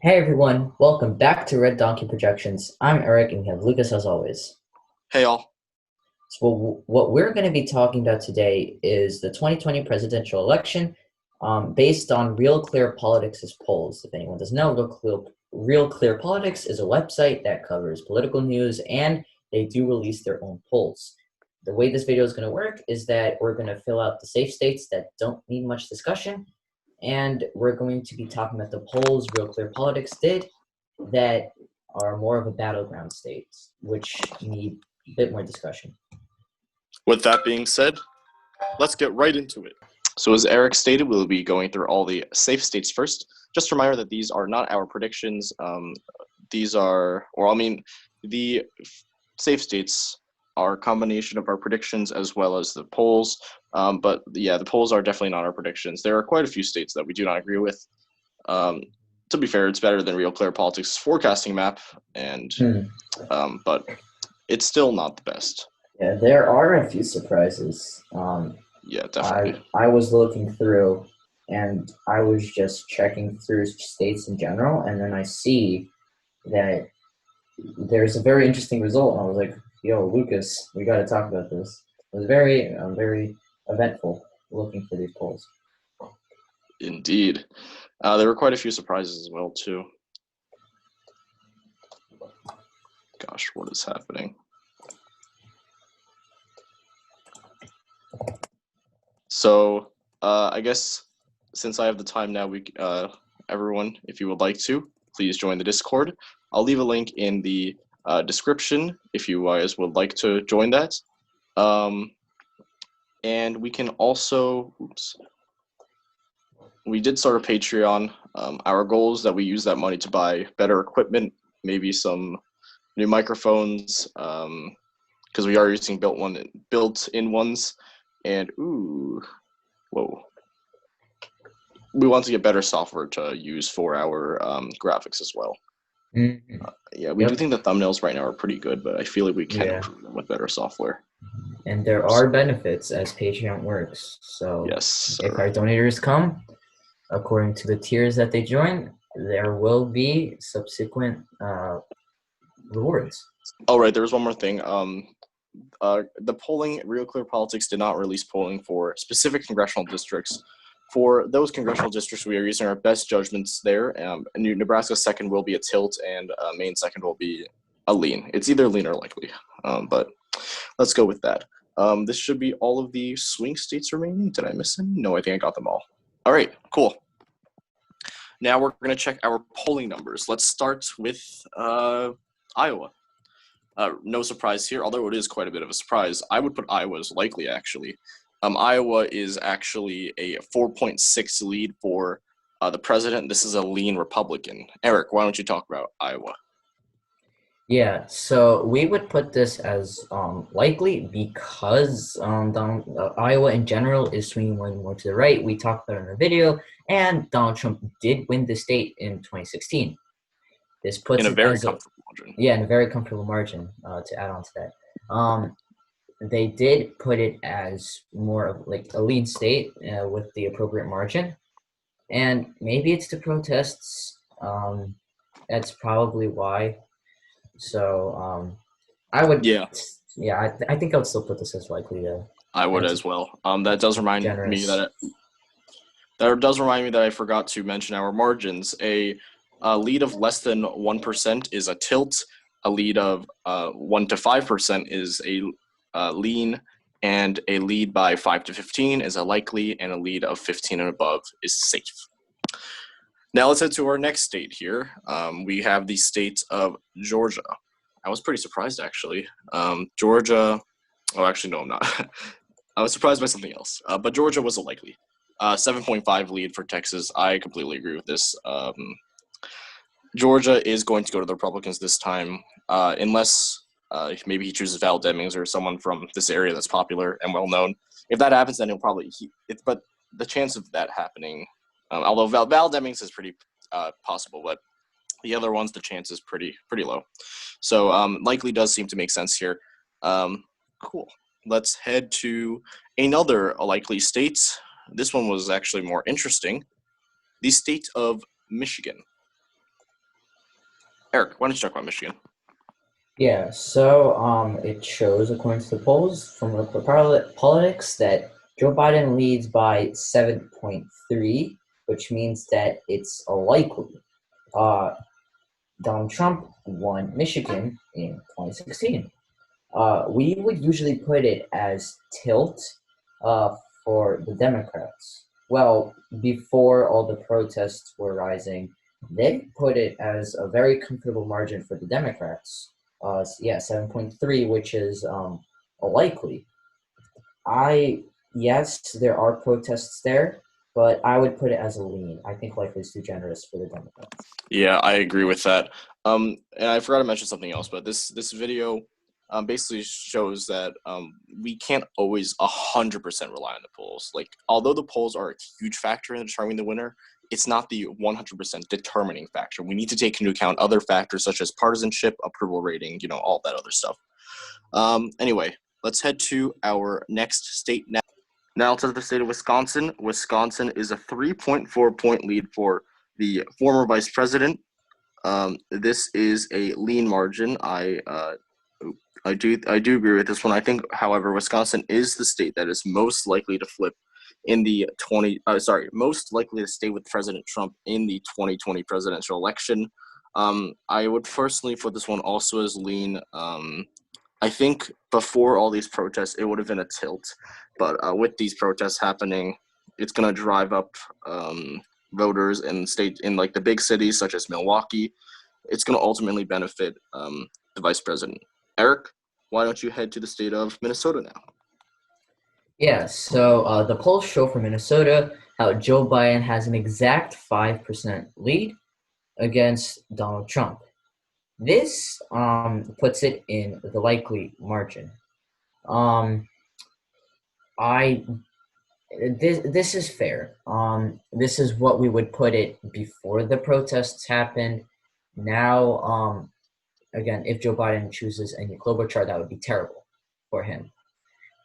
Hey everyone, welcome back to Red Donkey Projections. I'm Eric and we have Lucas as always. Hey all. So what we're going to be talking about today is the 2020 presidential election based on Real Clear Politics' polls. If anyone doesn't know, Real Clear Politics is a website that covers political news and they do release their own polls. The way this video is going to work is that we're going to fill out the safe states that don't need much discussion, and we're going to be talking about the polls Real Clear Politics did that are more of a battleground state, which need a bit more discussion. With that being said, let's get right into it. So as Eric stated, we'll be going through all the safe states first. Just a reminder that these are not our predictions. The safe states are a combination of our predictions as well as the polls. But yeah, the polls are definitely not our predictions. There are quite a few states that we do not agree with. To be fair, it's better than Real Clear Politics' forecasting map, but it's still not the best. Yeah, there are a few surprises. Yeah, definitely. I was looking through, and I was just checking through states in general, and then I see that there's a very interesting result, and I was like, yo, Lucas, we got to talk about this. It was very eventful looking for these polls. Indeed. There were quite a few surprises as well, too. Gosh, what is happening? So, I guess since I have the time now, everyone, if you would like to, please join the Discord. I'll leave a link in the description if you guys would like to join that. And we can also, we did start a Patreon. Our goal is that we use that money to buy better equipment, maybe some new microphones, because we are using built-in ones. And whoa. We want to get better software to use for our graphics as well. Mm-hmm. We do think the thumbnails right now are pretty good, but I feel like we can improve them with better software. And there are benefits as Patreon works. So yes, if our donators come, according to the tiers that they join, there will be subsequent rewards. Oh, right. There was one more thing. The polling, Real Clear Politics did not release polling for specific congressional districts. For those congressional districts, we are using our best judgments there. Nebraska second will be a tilt, and Maine second will be a lean. It's either lean or likely, but let's go with that. This should be all of the swing states remaining. Did I miss any? No, I think I got them all. All right, cool. Now we're going to check our polling numbers. Let's start with Iowa. No surprise here, although it is quite a bit of a surprise. I would put Iowa as likely, actually. Iowa is actually a 4.6 lead for the president. This is a lean Republican. Eric, why don't you talk about Iowa? Yeah, so we would put this as likely because Iowa in general is swinging more to the right. We talked about it in the video, and Donald Trump did win the state in 2016. This puts in a very comfortable margin. Yeah, in a very comfortable margin. To add on to that, they did put it as more of like a lean state with the appropriate margin, and maybe it's the protests. That's probably why. So I would. Yeah. Yeah, I think I would still put this as likely to. I would as well. That does remind me that I forgot to mention our margins. A lead of less than 1% is a tilt. A lead of 1 to 5% is a lean, and a lead by 5 to 15 is a likely, and a lead of 15 and above is safe. Now let's head to our next state here. We have the state of Georgia. I was pretty surprised, actually. Georgia, oh, actually, no, I'm not. I was surprised by something else, but Georgia was a likely. 7.5 lead for Texas. I completely agree with this. Georgia is going to go to the Republicans this time, unless maybe he chooses Val Demings or someone from this area that's popular and well-known. If that happens, then he'll probably but the chance of that happening, although Val Demings is pretty possible, but the other ones, the chance is pretty low. So likely does seem to make sense here. Cool. Let's head to another likely state. This one was actually more interesting. The state of Michigan. Eric, why don't you talk about Michigan? Yeah, so it shows, according to the polls from RealClearPolitics, that Joe Biden leads by 7.3, which means that it's a likely. Donald Trump won Michigan in 2016. We would usually put it as tilt uh, for the Democrats. Well, before all the protests were rising, they put it as a very comfortable margin for the Democrats. 7.3, which is a likely. Yes, there are protests there, but I would put it as a lean. I think likely is too generous for the Democrats. Yeah, I agree with that. And I forgot to mention something else, but this video basically shows that we can't always 100% rely on the polls. Like, although the polls are a huge factor in determining the winner, it's not the 100% determining factor. We need to take into account other factors such as partisanship, approval rating, all that other stuff. Anyway, let's head to our next state now. Now to the state of Wisconsin. Wisconsin is a 3.4 point lead for the former vice president. This is a lean margin. I do agree with this one. I think, however, Wisconsin is the state that is most likely to flip in the most likely to stay with President Trump in the 2020 presidential election. I would personally put this one also as lean. I think before all these protests, it would have been a tilt, but with these protests happening, it's going to drive up voters in like the big cities such as Milwaukee. It's going to ultimately benefit the vice president. Eric, why don't you head to the state of Minnesota now? Yeah, so the polls show for Minnesota how Joe Biden has an exact 5% lead against Donald Trump. This puts it in the likely margin. This is fair. This is what we would put it before the protests happened. Now, again, if Joe Biden chooses any Klobuchar, that would be terrible for him.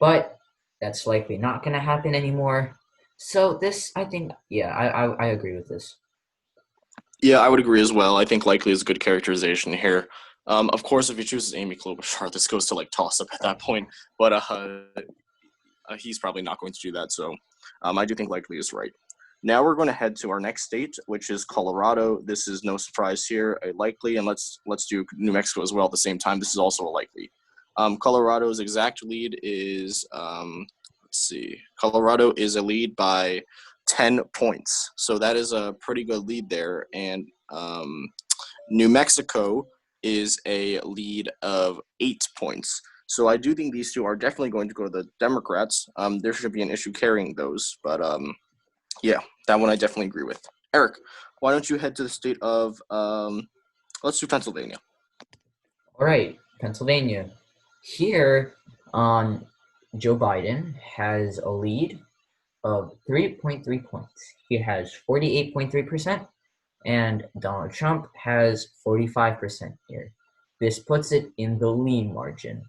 But that's likely not going to happen anymore. So this, I think, I agree with this. Yeah, I would agree as well. I think likely is a good characterization here. Of course, if he chooses Amy Klobuchar, this goes to like toss up at that point. But he's probably not going to do that. So I do think likely is right. Now we're going to head to our next state, which is Colorado. This is no surprise here, a likely, and let's do New Mexico as well at the same time. This is also a likely. Colorado's exact lead is Colorado is a lead by 10 points. So that is a pretty good lead there. And New Mexico is a lead of 8 points. So I do think these two are definitely going to go to the Democrats. There should be an issue carrying those. But yeah, that one I definitely agree with. Eric, why don't you head to the state of, let's do Pennsylvania. All right, Pennsylvania. Here, Joe Biden has a lead of 3.3 points. He has 48.3%, and Donald Trump has 45% here. This puts it in the lean margin.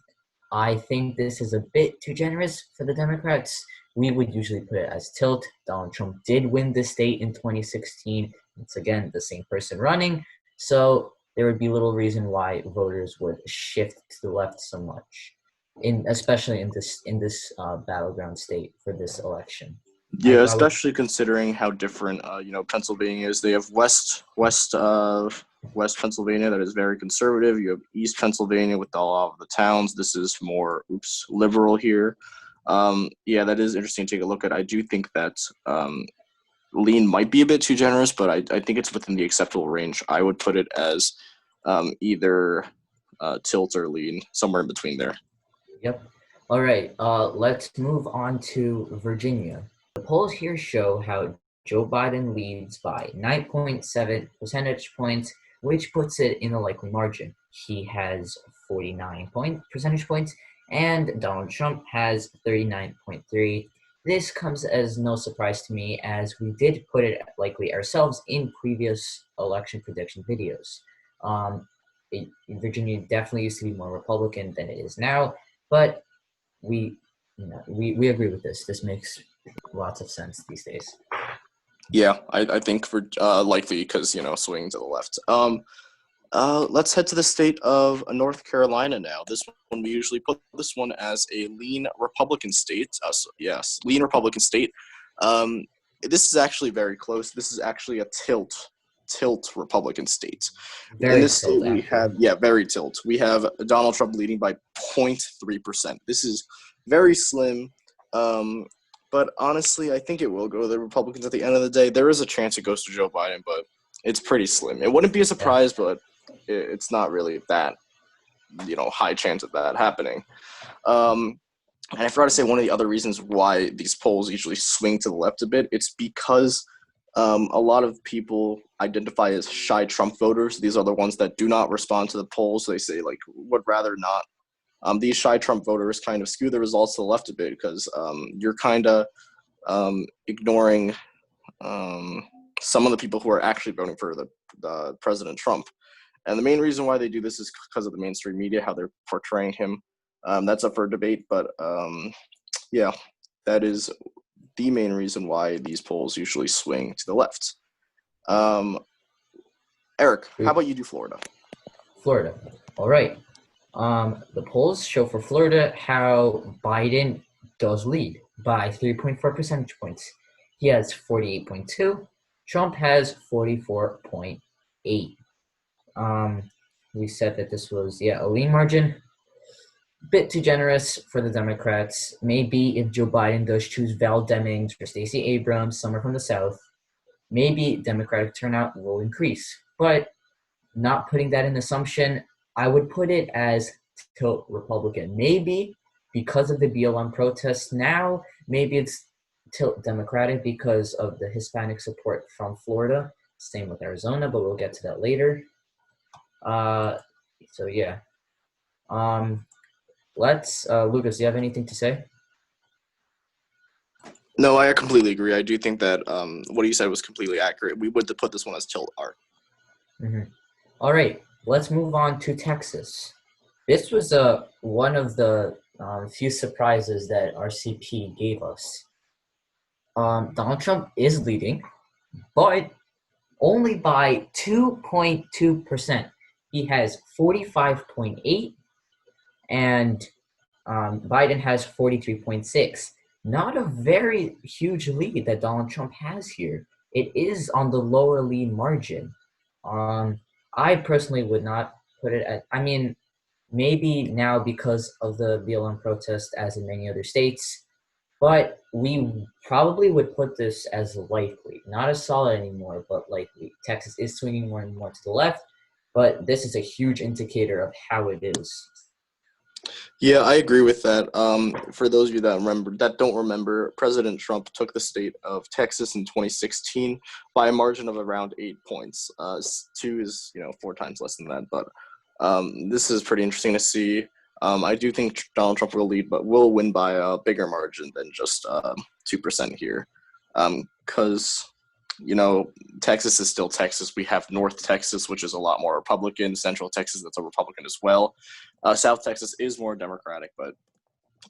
I think this is a bit too generous for the Democrats. We would usually put it as tilt. Donald Trump did win the state in 2016. It's, again, the same person running. So there would be little reason why voters would shift to the left so much, especially in this battleground state for this election. Yeah, especially considering how different Pennsylvania is. They have West Pennsylvania that is very conservative. You have East Pennsylvania with all of the towns. This is more liberal here. Yeah, that is interesting to take a look at. I do think that lean might be a bit too generous, but I think it's within the acceptable range. I would put it as either tilt or lean, somewhere in between there. Yep. All right. Let's move on to Virginia. The polls here show how Joe Biden leads by 9.7 percentage points, which puts it in a likely margin. He has 49 percentage points, and Donald Trump has 39.3. This comes as no surprise to me, as we did put it likely ourselves in previous election prediction videos. Virginia definitely used to be more Republican than it is now, but we agree with this. This makes lots of sense these days. Yeah, I think for likely because swinging to the left. Let's head to the state of North Carolina now. This one, we usually put this one as a lean Republican state. Yes, lean Republican state. This is actually very close. This is actually a tilt Republican state. Very In this state, tilt, we actually. have, very tilt. We have Donald Trump leading by 0.3%. This is very slim. But honestly, I think it will go to the Republicans at the end of the day. There is a chance it goes to Joe Biden, but it's pretty slim. It wouldn't be a surprise, but it's not really that, high chance of that happening. And I forgot to say one of the other reasons why these polls usually swing to the left a bit. It's because a lot of people identify as shy Trump voters. These are the ones that do not respond to the polls. They say, would rather not. These shy Trump voters kind of skew the results to the left a bit because you're kind of ignoring some of the people who are actually voting for the President Trump. And the main reason why they do this is because of the mainstream media, how they're portraying him. That's up for debate, but that is the main reason why these polls usually swing to the left. Eric, how about you do Florida? Florida. All right. The polls show for Florida how Biden does lead by 3.4 percentage points. He has 48.2. Trump has 44.8. We said that this was, a lean margin. Bit too generous for the Democrats. Maybe if Joe Biden does choose Val Demings or Stacey Abrams, somewhere from the South, maybe Democratic turnout will increase. But not putting that in assumption, I would put it as tilt Republican. Maybe because of the BLM protests now, maybe it's tilt Democratic because of the Hispanic support from Florida. Same with Arizona, but we'll get to that later. Lucas, do you have anything to say? No, I completely agree. I do think that what you said was completely accurate. We would put this one as tilt R. Mm-hmm. All right, let's move on to Texas. This was one of the few surprises that RCP gave us. Donald Trump is leading, but only by 2.2%. He has 45.8, and Biden has 43.6. Not a very huge lead that Donald Trump has here. It is on the lower lead margin. I personally would not put it at, maybe now because of the BLM protest as in many other states, but we probably would put this as likely. Not as solid anymore, but likely. Texas is swinging more and more to the left, but this is a huge indicator of how it is. Yeah, I agree with that. For those of you that don't remember, President Trump took the state of Texas in 2016 by a margin of around 8 points. 2 is 4 times less than that, but this is pretty interesting to see. I do think Donald Trump will lead, but will win by a bigger margin than just 2% here, because Texas is still Texas. We have North Texas, which is a lot more Republican. Central Texas, that's a Republican as well. South Texas is more Democratic, but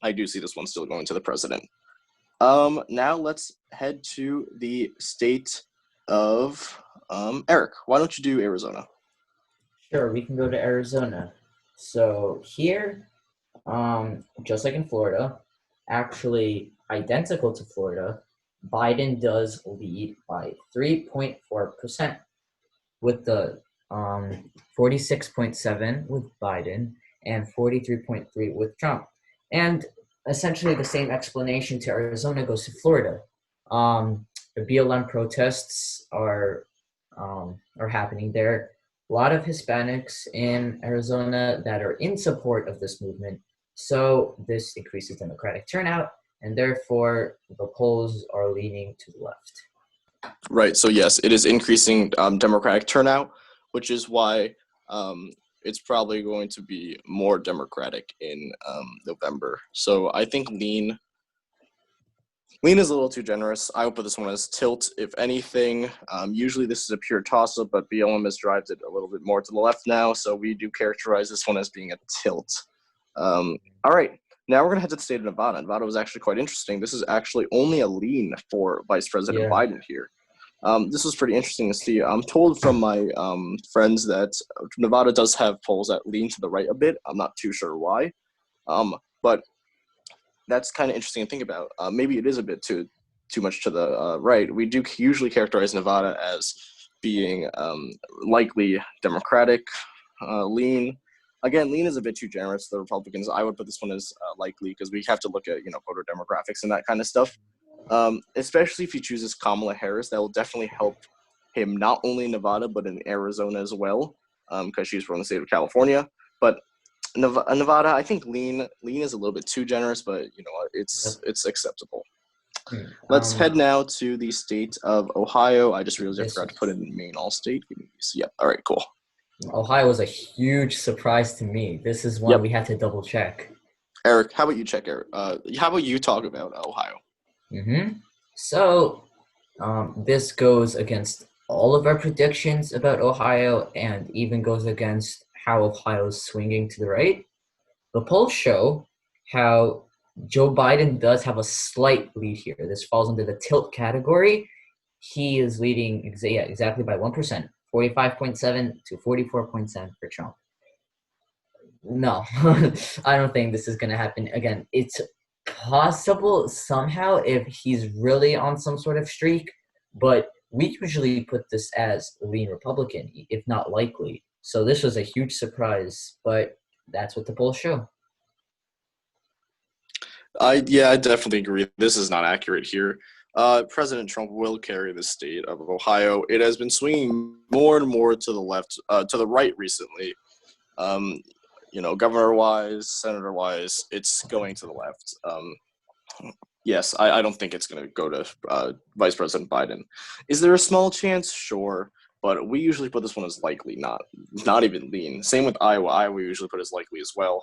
I do see this one still going to the president. Now let's head to the state of Eric. Why don't you do Arizona? Sure, we can go to Arizona. So here, just like in Florida, actually identical to Florida, Biden does lead by 3.4%, with the 46.7 with Biden and 43.3 with Trump. And essentially the same explanation to Arizona goes to Florida. The BLM protests are happening there. A lot of Hispanics in Arizona that are in support of this movement. So this increases Democratic turnout, and therefore the polls are leaning to the left. Right. So yes, it is increasing Democratic turnout, which is why it's probably going to be more Democratic in November. So I think lean is a little too generous. I would put this one as tilt, if anything. Usually this is a pure toss-up, but BLM has driven it a little bit more to the left now, so we do characterize this one as being a tilt. All right. Now we're going to head to the state of Nevada. Nevada was actually quite interesting. This is actually only a lean for Vice President Biden here. This was pretty interesting to see. I'm told from my friends that Nevada does have polls that lean to the right a bit. I'm not too sure why, but that's kind of interesting to think about. Maybe it is a bit too much to the right. We do usually characterize Nevada as being likely Democratic, lean. Again, lean is a bit too generous to the Republicans. I would put this one as likely because we have to look at voter demographics and that kind of stuff. Especially if he chooses Kamala Harris, that will definitely help him not only in Nevada but in Arizona as well, because she's from the state of California. But Nevada, I think lean is a little bit too generous, but it's acceptable. Let's head now to the state of Ohio. I just realized I forgot to put in Maine All-State. Yep. All right, cool. Ohio was a huge surprise to me. This is one we had to double check. Eric, how about you check, Eric? How about you talk about Ohio? So, this goes against all of our predictions about Ohio and even goes against how Ohio is swinging to the right. The polls show how Joe Biden does have a slight lead here. This falls under the tilt category. He is leading exactly by 1%, 45.7 to 44.7 for Trump. No, I don't think this is going to happen. Again, it's possible somehow if he's really on some sort of streak, but we usually put this as lean Republican, if not likely. So this was a huge surprise, but that's what the polls show. I definitely agree. This is not accurate here. President Trump will carry the state of Ohio. It has been swinging more and more to the left, to the right recently. Governor-wise, senator-wise, it's going to the left. Yes, I don't think it's going to go to Vice President Biden. Is there a small chance? Sure, but we usually put this one as likely, not even lean. Same with Iowa. Iowa we usually put as likely as well.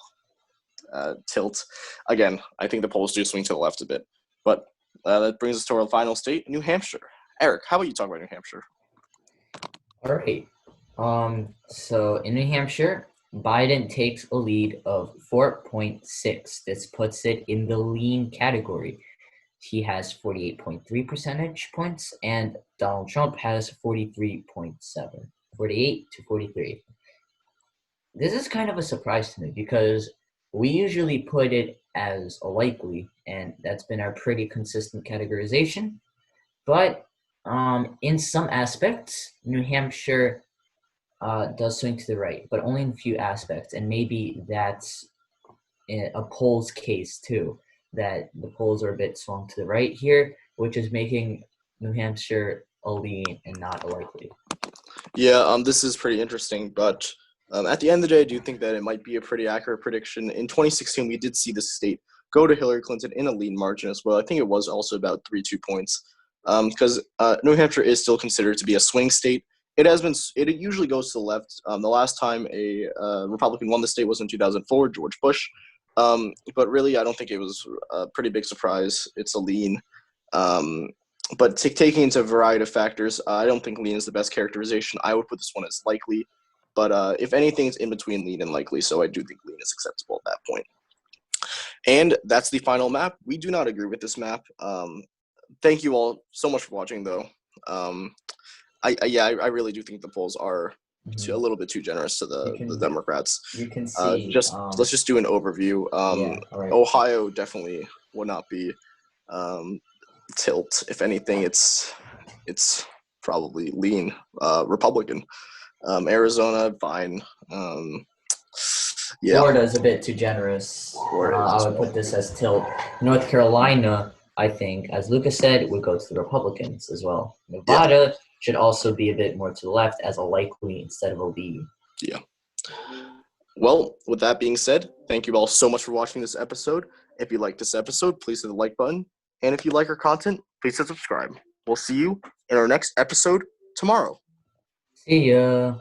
Tilt. Again, I think the polls do swing to the left a bit. But that brings us to our final state, New Hampshire. Eric, how about you talk about New Hampshire? All right. So in New Hampshire, Biden takes a lead of 4.6. This puts it in the lean category. He has 48.3 percentage points, and Donald Trump has 43.7, 48 to 43. This is kind of a surprise to me because we usually put it as a likely, and that's been our pretty consistent categorization. But in some aspects, New Hampshire does swing to the right, but only in a few aspects. And maybe that's a polls case too, that the polls are a bit swung to the right here, which is making New Hampshire a lean and not a likely. Yeah, this is pretty interesting, but at the end of the day, I do think that it might be a pretty accurate prediction. In 2016, we did see the state go to Hillary Clinton in a lean margin as well. I think it was also about 3-2 points because New Hampshire is still considered to be a swing state. It usually goes to the left. The last time a Republican won the state was in 2004, George Bush. But really, I don't think it was a pretty big surprise. It's a lean. But taking into a variety of factors, I don't think lean is the best characterization. I would put this one as likely. But if anything, it's in between lean and likely, so I do think lean is acceptable at that point. And that's the final map. We do not agree with this map. Thank you all so much for watching, though. I really do think the polls are a little bit too generous to the Democrats. You can see. Let's just do an overview. Right. Ohio definitely would not be tilt. If anything, it's probably lean Republican. Arizona, fine. Florida is a bit too generous. I would put this as tilt. North Carolina, I think, as Lucas said, would go to the Republicans as well. Nevada should also be a bit more to the left as a likely instead of a lean. Yeah. Well, with that being said, thank you all so much for watching this episode. If you like this episode, please hit the like button. And if you like our content, please hit subscribe. We'll see you in our next episode tomorrow. See ya.